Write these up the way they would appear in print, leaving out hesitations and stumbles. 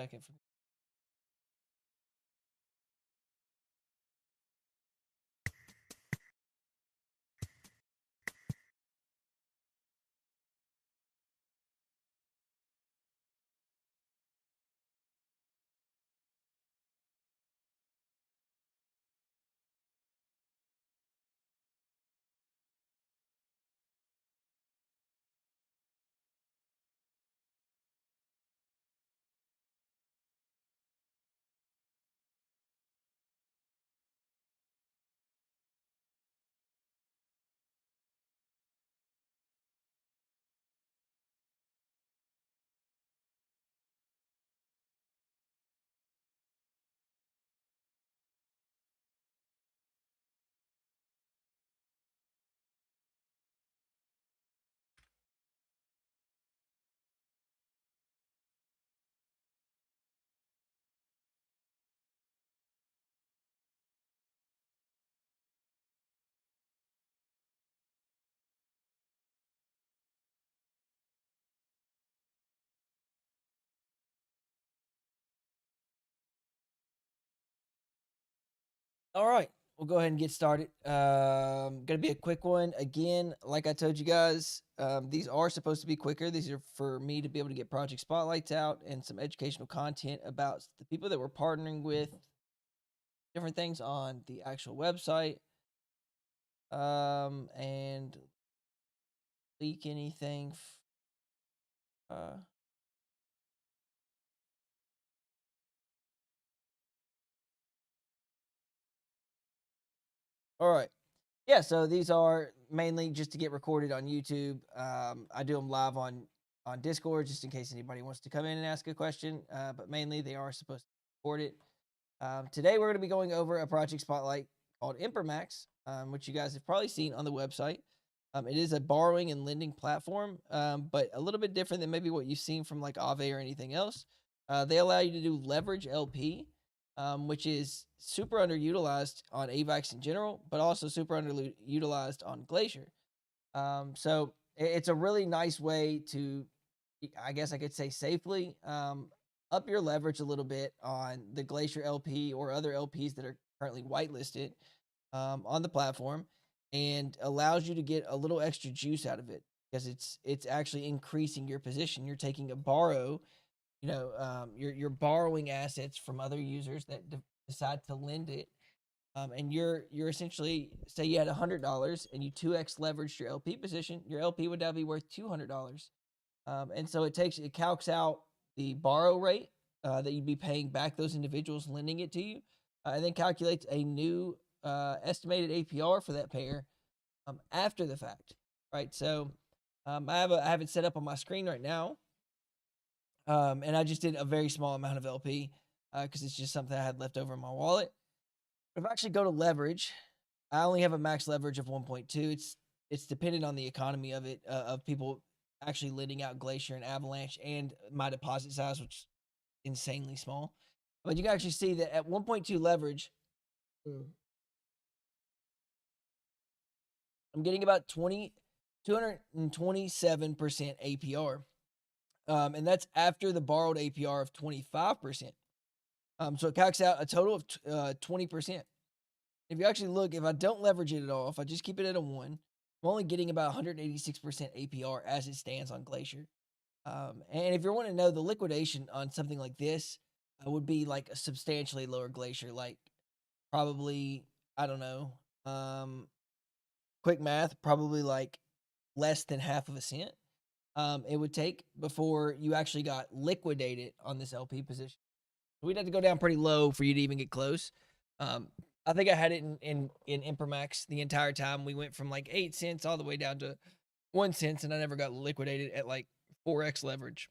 second for me. All right, we'll go ahead and get started. Gonna be a quick one. Again, like I told you guys, these are supposed to be quicker. These are for me to be able to get project spotlights out and some educational content about the people that we're partnering with, different things on the actual website, and leak anything. Uh, all right. Yeah, so these are mainly just to get recorded on YouTube. I do them live on Discord just in case anybody wants to come in and ask a question. But mainly they are supposed to record it. Today we're going to be going over a project spotlight called Imprimax, which you guys have probably seen on the website. It is a borrowing and lending platform, but a little bit different than maybe what you've seen from like Aave or anything else. They allow you to do leverage LP, which is super underutilized on AVAX in general, but also super underutilized on Glacier. So it's a really nice way to, I guess I could say safely, up your leverage a little bit on the Glacier LP or other LPs that are currently whitelisted on the platform, and allows you to get a little extra juice out of it because it's actually increasing your position. You're taking a borrow, you're borrowing assets from other users that decide to lend it, and you're essentially, say you had $100 and you 2x leveraged your LP position. Your LP would now be worth $200, and so it calcs out the borrow rate that you'd be paying back those individuals lending it to you, and then calculates a new estimated APR for that pair after the fact, right? So I have it set up on my screen right now, and I just did a very small amount of LP because it's just something I had left over in my wallet. If I actually go to leverage, I only have a max leverage of 1.2. It's dependent on the economy of it, of people actually lending out Glacier and Avalanche, and my deposit size, which is insanely small. But you can actually see that at 1.2 leverage, I'm getting about 227% APR. And that's after the borrowed APR of 25%. So it calcs out a total of 20%. If you actually look, if I don't leverage it at all, if I just keep it at a 1, I'm only getting about 186% APR as it stands on Glacier. And if you want to know, the liquidation on something like this would be like a substantially lower Glacier, like probably, I don't know, quick math, probably like less than half of a cent it would take before you actually got liquidated on this LP position. We'd have to go down pretty low for you to even get close. I think I had it in Imprimax the entire time. We went from like 8 cents all the way down to 1 cent, and I never got liquidated at like 4x leverage.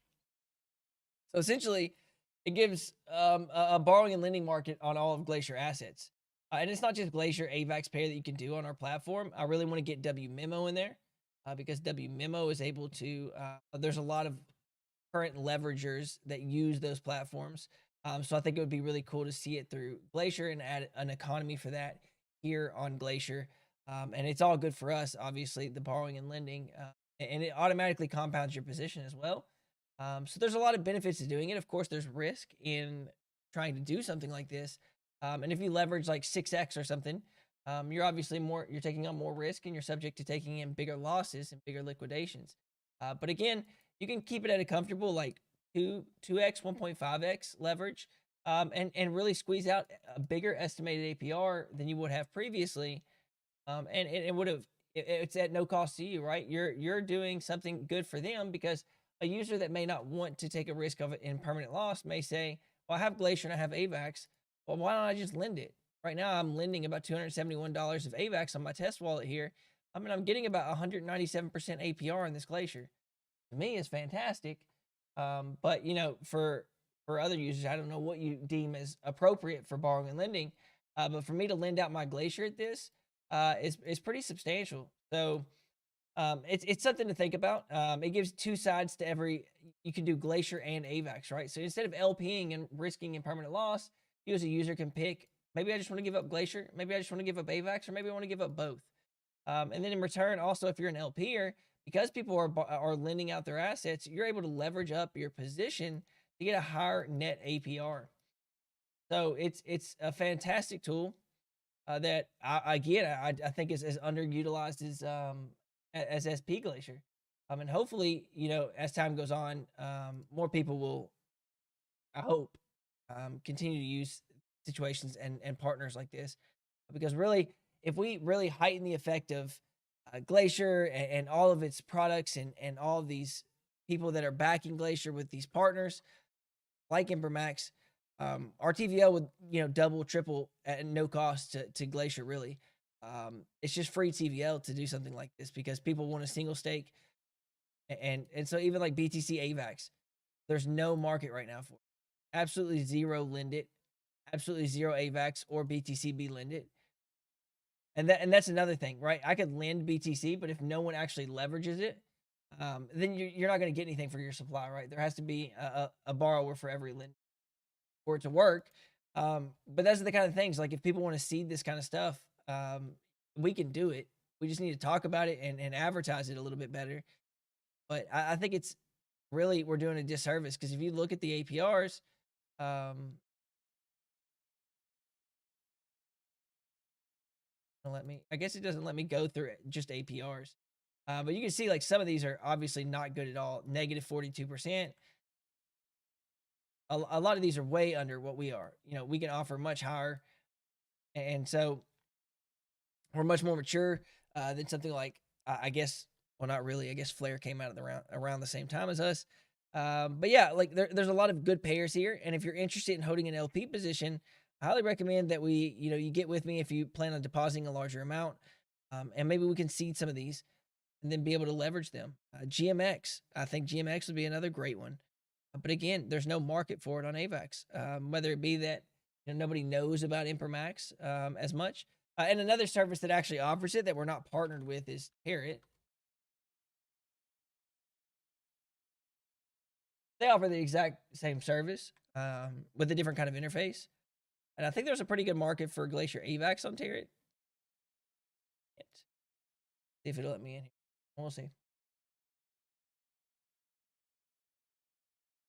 So essentially, it gives a borrowing and lending market on all of Glacier assets. And it's not just Glacier AVAX Pair that you can do on our platform. I really want to get WMemo in there because WMemo is able to, there's a lot of current leveragers that use those platforms. So I think it would be really cool to see it through Glacier and add an economy for that here on Glacier. And it's all good for us, obviously, the borrowing and lending. And it automatically compounds your position as well. So there's a lot of benefits to doing it. Of course, there's risk in trying to do something like this. And if you leverage like 6x or something, you're obviously you're taking on more risk and you're subject to taking in bigger losses and bigger liquidations. But again, you can keep it at a comfortable like 2x, 1.5x leverage, and really squeeze out a bigger estimated APR than you would have previously. And it would have, it's at no cost to you, right? You're doing something good for them, because a user that may not want to take a risk of it in permanent loss may say, well, I have Glacier and I have AVAX. Well, why don't I just lend it? Right now, I'm lending about $271 of AVAX on my test wallet here. I mean, I'm getting about 197% APR in this Glacier. To me, it's fantastic. But you know, for other users, I don't know what you deem as appropriate for borrowing and lending. But for me to lend out my Glacier at this is pretty substantial. So it's something to think about. It gives two sides to every. You can do Glacier and AVAX, right? So instead of LPing and risking impermanent loss, you as a user can pick. Maybe I just want to give up Glacier. Maybe I just want to give up AVAX, or maybe I want to give up both. And then in return, also, if you're an LPer, because people are lending out their assets, you're able to leverage up your position to get a higher net APR. So it's a fantastic tool that I think is as underutilized as SP Glacier. And hopefully, you know, as time goes on, more people will, I hope, continue to use situations and partners like this, because really, if we really heighten the effect of Glacier and all of its products and all of these people that are backing Glacier with these partners like Impermax, our TVL would, you know, double, triple at no cost to Glacier. Really, it's just free TVL to do something like this, because people want a single stake, and so even like BTC AVAX, there's no market right now for it. Absolutely zero lend it, absolutely zero AVAX or BTCB lend it. And that's another thing, right? I could lend BTC, but if no one actually leverages it, then you're not going to get anything for your supply, right? There has to be a borrower for every lend for it to work. But those are the kind of things, like if people want to seed this kind of stuff, we can do it. We just need to talk about it and advertise it a little bit better. But I think it's really, we're doing a disservice, because if you look at the APRs, I guess it doesn't let me go through just APRs. But you can see like some of these are obviously not good at all. Negative 42%. A lot of these are way under what we are. You know, we can offer much higher. And so we're much more mature than something like, I guess, well, not really. I guess Flare came out of around the same time as us. But yeah, like there's a lot of good payers here. And if you're interested in holding an LP position, I highly recommend that you get with me if you plan on depositing a larger amount. And maybe we can seed some of these and then be able to leverage them. GMX, I think GMX would be another great one. But again, there's no market for it on AVAX, whether it be that nobody knows about Impermax as much. And another service that actually offers it that we're not partnered with is Parrot. They offer the exact same service with a different kind of interface. And I think there's a pretty good market for Glacier AVAX on Tarot. See if it'll let me in here. We'll see.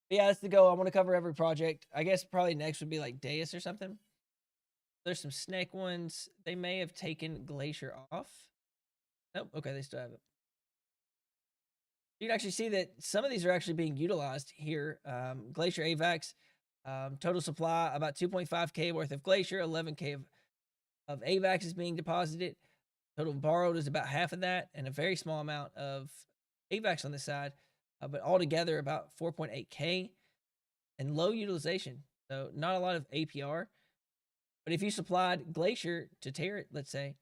But yeah, that's the goal. I want to cover every project. I guess probably next would be like Deus or something. There's some snake ones. They may have taken Glacier off. Nope. Okay, they still have it. You can actually see that some of these are actually being utilized here. Glacier AVAX, total supply about 2.5K worth of Glacier, 11K of AVAX is being deposited. Total borrowed is about half of that, and a very small amount of AVAX on this side, but altogether about 4.8K and low utilization. So not a lot of APR. But if you supplied Glacier to Tarot, let's say,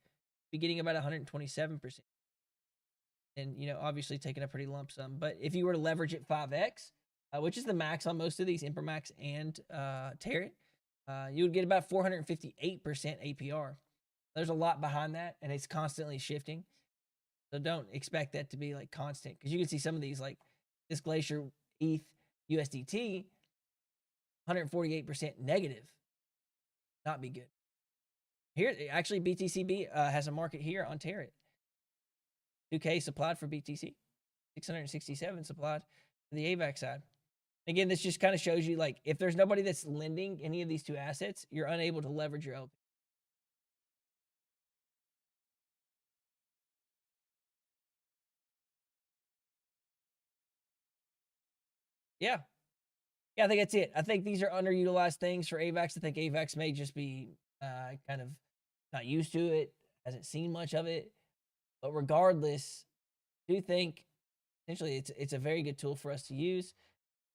you'd be getting about 127%. And, obviously taking a pretty lump sum. But if you were to leverage it 5x, which is the max on most of these, Impermax and Tarot, you would get about 458% APR. There's a lot behind that, and it's constantly shifting. So don't expect that to be like constant, because you can see some of these, like this Glacier ETH USDT, 148% negative. Not be good. Here, actually, BTCB has a market here on Tarot. 2K supplied for BTC, 667 supplied for the AVAX side. Again, this just kind of shows you, like, if there's nobody that's lending any of these two assets, you're unable to leverage your LP. Yeah. Yeah, I think that's it. I think these are underutilized things for AVAX. I think AVAX may just be kind of not used to it, hasn't seen much of it. But regardless, I do think essentially it's a very good tool for us to use.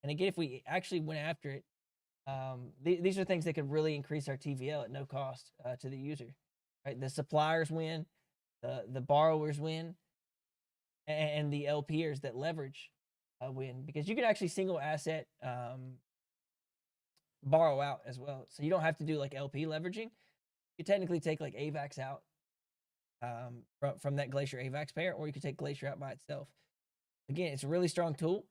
And again, if we actually went after it, these are things that could really increase our TVL at no cost to the user. Right? The suppliers win, the borrowers win, and the LPers that leverage win, because you can actually single asset borrow out as well. So you don't have to do like LP leveraging. You technically take like AVAX out from that Glacier AVAX pair, or you could take Glacier out by itself. Again, it's a really strong tool.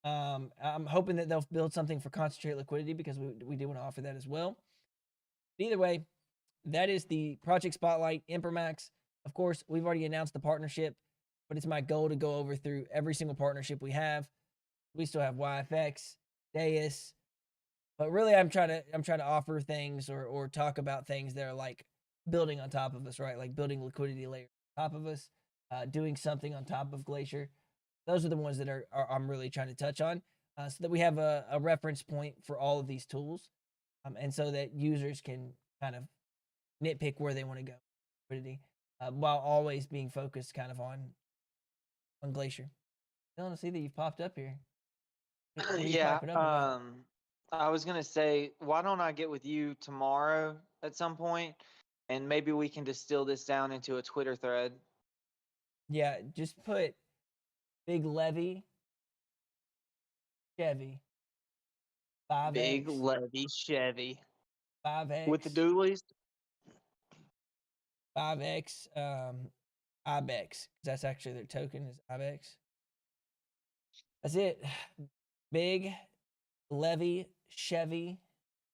I'm hoping that they'll build something for concentrate liquidity, because we do want to offer that as well. But either way, that is the Project Spotlight Imprimax. Of course, we've already announced the partnership, but it's my goal to go over through every single partnership we have. We still have YFX, Deus, but really I'm trying to offer things or talk about things that are like building on top of us, right? Like building liquidity layer on top of us, doing something on top of Glacier. Those are the ones that I'm really trying to touch on, so that we have a reference point for all of these tools, and so that users can kind of nitpick where they want to go liquidity, while always being focused kind of on Glacier. I don't see that you've popped up here. Yeah. I was gonna say, why don't I get with you tomorrow at some point, and maybe we can distill this down into a Twitter thread. Yeah, just put Big Levy Chevy 5X. Big Levy Chevy 5X with the dualies. 5X IBEX, because that's actually their token is IBEX. That's it. Big Levy Chevy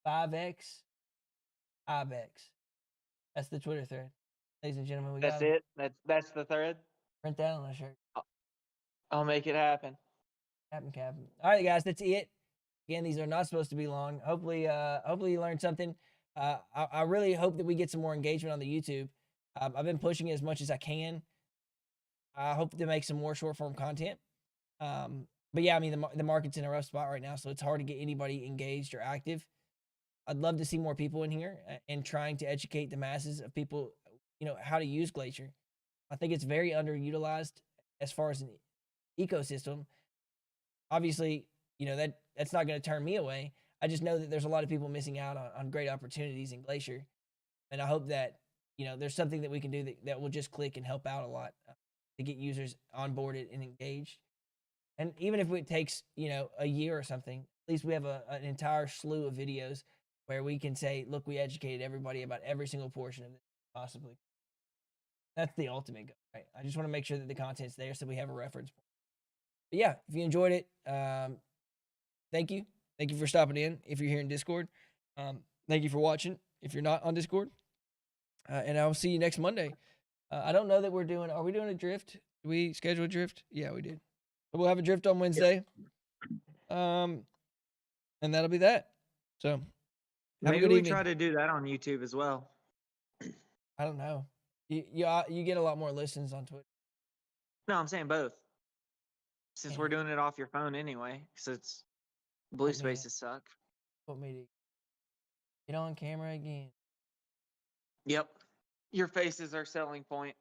5X IBEX. That's the Twitter thread, ladies and gentlemen. We That's got it. That's the thread. Print that on the shirt. I'll make it happen. Captain. All right, guys, that's it. Again, these are not supposed to be long. Hopefully you learned something. I really hope that we get some more engagement on the YouTube. I've been pushing it as much as I can. I hope to make some more short form content. But yeah, I mean, the market's in a rough spot right now, so it's hard to get anybody engaged or active. I'd love to see more people in here and trying to educate the masses of people, how to use Glacier. I think it's very underutilized as far as an ecosystem. Obviously, that's not going to turn me away. I just know that there's a lot of people missing out on great opportunities in Glacier. And I hope that, there's something that we can do that will just click and help out a lot to get users onboarded and engaged. And even if it takes, a year or something, at least we have an entire slew of videos where we can say, look, we educated everybody about every single portion of this possibly. That's the ultimate goal, right? I just want to make sure that the content's there so we have a reference point. But yeah, if you enjoyed it, thank you. Thank you for stopping in if you're here in Discord. Thank you for watching if you're not on Discord. And I'll see you next Monday. I don't know that are we doing a drift? Did we schedule a drift? Yeah, we did. So we'll have a drift on Wednesday. And that'll be that. So maybe we try to do that on YouTube as well. I don't know. You get a lot more listens on Twitter. No, I'm saying both. Since we're doing it off your phone anyway, because it's blue spaces suck. Want me to get on camera again? Yep. Your face is our selling point.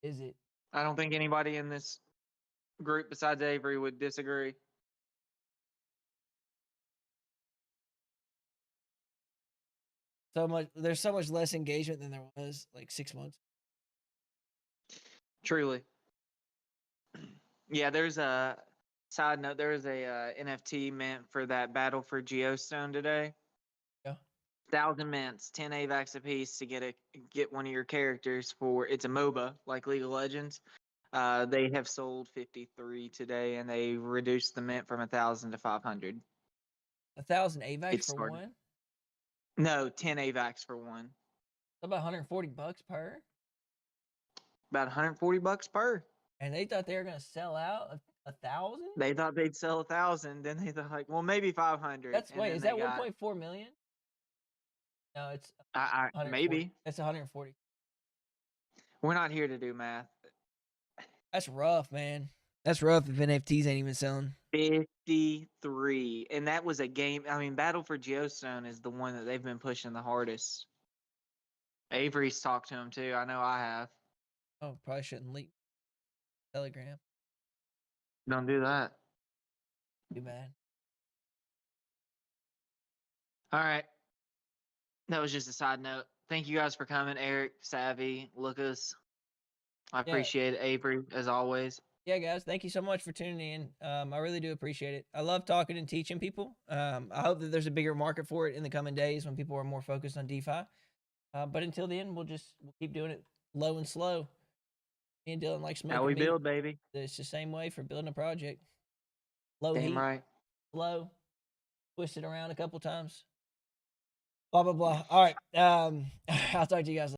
Is it? I don't think anybody in this group besides Avery would disagree. There's so much less engagement than there was like 6 months. Truly. Yeah, there's a side note. There was a NFT mint for that Battle for Geostone today. Yeah. 1,000 mints, 10 AVAX a piece to get one of your characters for. It's a MOBA like League of Legends. They have sold 53 today, and they reduced the mint from 1,000 to 500. 1,000 AVAX for one? No, 10 AVAX for one. About $140 per? About $140 per. And they thought they were going to sell out 1,000? They thought they'd sell 1,000, then they thought like, well, maybe 500. That's and wait, then is they that got 1.4 million? No, it's I 140. maybe. That's 140. We're not here to do math. That's rough, man. That's rough if NFTs ain't even selling. 53, and that was a game. I mean, Battle for Geostone is the one that they've been pushing the hardest. Avery's talked to him too. I know I have. Oh, probably shouldn't leak Telegram. Don't do that. Too bad. All right. That was just a side note. Thank you guys for coming, Eric, Savvy, Lucas. I Yeah. appreciate it, Avery, as always. Yeah, guys, thank you so much for tuning in. I really do appreciate it. I love talking and teaching people. I hope that there's a bigger market for it in the coming days when people are more focused on DeFi. But until then, we'll keep doing it low and slow. Me and Dylan like smoking How we meat. build, baby. It's the same way for building a project. Low Damn heat, right. slow, twist it around a couple times. Blah blah blah. All right. I'll talk to you guys later.